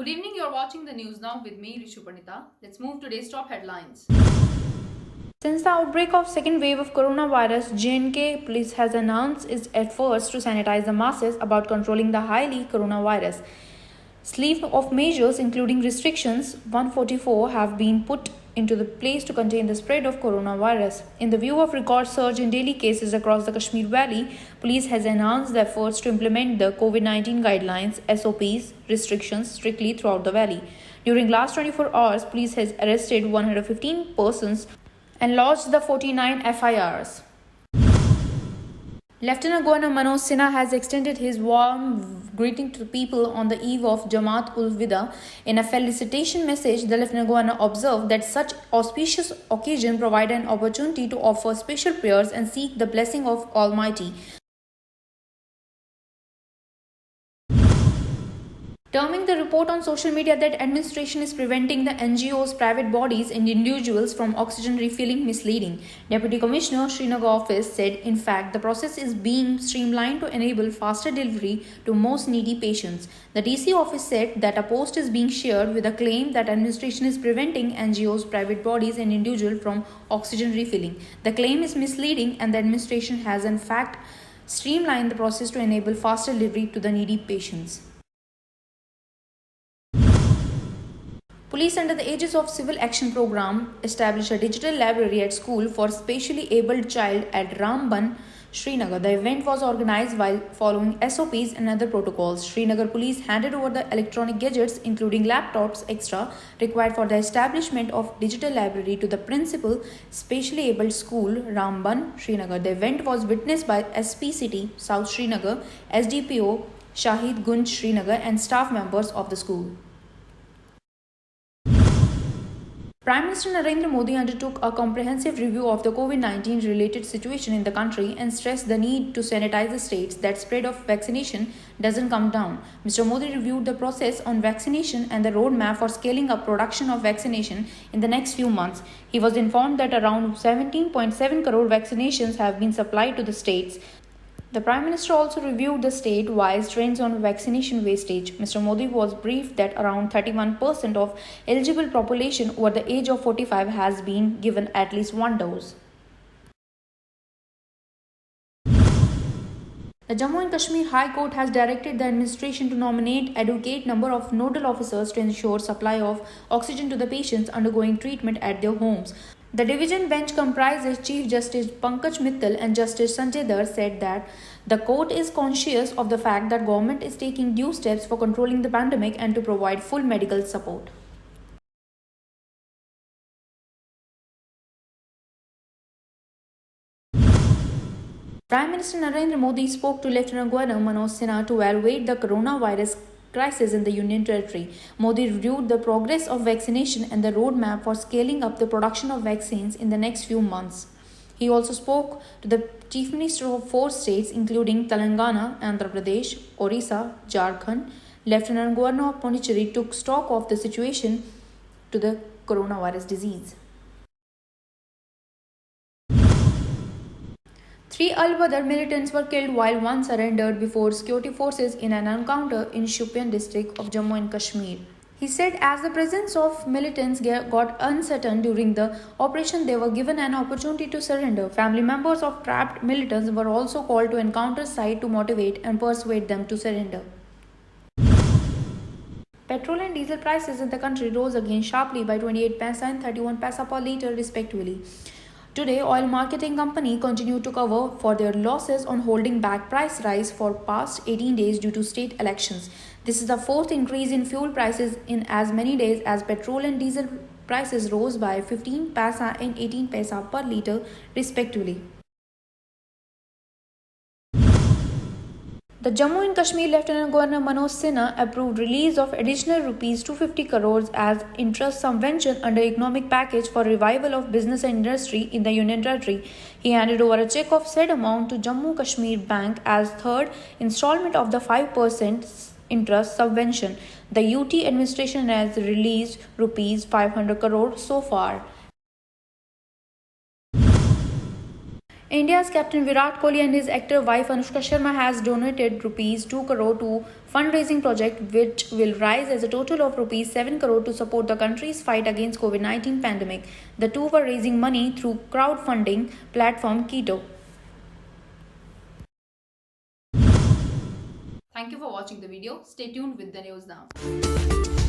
Good evening, you're watching the news now with me, Rishu Panita. Let's move to today's top headlines. Since the outbreak of second wave of coronavirus, J&K police has announced its efforts to sanitize the masses about controlling the highly coronavirus. Sleeve of measures, including restrictions, 144 have been put into the place to contain the spread of coronavirus. In the view of record surge in daily cases across the Kashmir Valley, police has announced the efforts to implement the COVID-19 guidelines, SOPs, restrictions strictly throughout the valley. During last 24 hours, police has arrested 115 persons and lodged the 49 FIRs. Lieutenant Governor Manoj Sinha has extended his warm greeting to the people on the eve of Jamaat ul Wida. In a felicitation message, the Lieutenant Governor observed that such auspicious occasion provide an opportunity to offer special prayers and seek the blessing of Almighty. Terming the report on social media that administration is preventing the NGOs, private bodies and individuals from oxygen refilling misleading. Deputy Commissioner Srinagar office said in fact the process is being streamlined to enable faster delivery to most needy patients. The DC office said that a post is being shared with a claim that administration is preventing NGOs, private bodies and individuals from oxygen refilling. The claim is misleading and the administration has in fact streamlined the process to enable faster delivery to the needy patients. Police under the Aegis of Civil Action Program established a digital library at school for specially abled child at Ramban, Srinagar. The event was organized while following SOPs and other protocols. Srinagar police handed over the electronic gadgets including laptops extra required for the establishment of digital library to the principal specially abled school Ramban, Srinagar. The event was witnessed by SP City, South Srinagar, SDPO, Shahid Gunj Srinagar and staff members of the school. Prime Minister Narendra Modi undertook a comprehensive review of the COVID-19 related situation in the country and stressed the need to sanitize the states that spread of vaccination doesn't come down. Mr. Modi reviewed the process on vaccination and the roadmap for scaling up production of vaccination in the next few months. He was informed that around 17.7 crore vaccinations have been supplied to the states. The Prime Minister also reviewed the state-wise trends on vaccination wastage. Mr. Modi was briefed that around 31% of eligible population over the age of 45 has been given at least one dose. The Jammu and Kashmir High Court has directed the administration to nominate adequate number of nodal officers to ensure supply of oxygen to the patients undergoing treatment at their homes. The division bench comprises Chief Justice Pankaj Mittal and Justice Sanjay Dar said that the court is conscious of the fact that government is taking due steps for controlling the pandemic and to provide full medical support. Prime Minister Narendra Modi spoke to Lieutenant Governor Manoj Sinha to evaluate the coronavirus crisis in the Union Territory. Modi reviewed the progress of vaccination and the roadmap for scaling up the production of vaccines in the next few months. He also spoke to the Chief Minister of four states including Telangana, Andhra Pradesh, Orissa, Jharkhand. Lieutenant Governor of Pondicherry took stock of the situation to the coronavirus disease. Three Al-Badr militants were killed while one surrendered before security forces in an encounter in Shupian district of Jammu and Kashmir. He said as the presence of militants got uncertain during the operation, they were given an opportunity to surrender. Family members of trapped militants were also called to encounter site to motivate and persuade them to surrender. Petrol and diesel prices in the country rose again sharply by 28 paisa and 31 paisa per litre respectively. Today, oil marketing company continued to cover for their losses on holding back price rise for past 18 days due to state elections. This is the fourth increase in fuel prices in as many days as petrol and diesel prices rose by 15 paisa and 18 paisa per litre respectively. The Jammu and Kashmir Lieutenant Governor Manoj Sinha approved release of additional rupees 250 crores as interest subvention under economic package for revival of business and industry in the Union Territory. He handed over a check of said amount to Jammu Kashmir Bank as third installment of the 5% interest subvention. The UT administration has released rupees 500 crore so far. India's captain Virat Kohli and his actor wife Anushka Sharma has donated rupees 2 crore to fundraising project which will raise as a total of rupees 7 crore to support the country's fight against COVID-19 pandemic. The two were raising money through crowdfunding platform Keto. Thank you for watching the video. Stay tuned with the news now.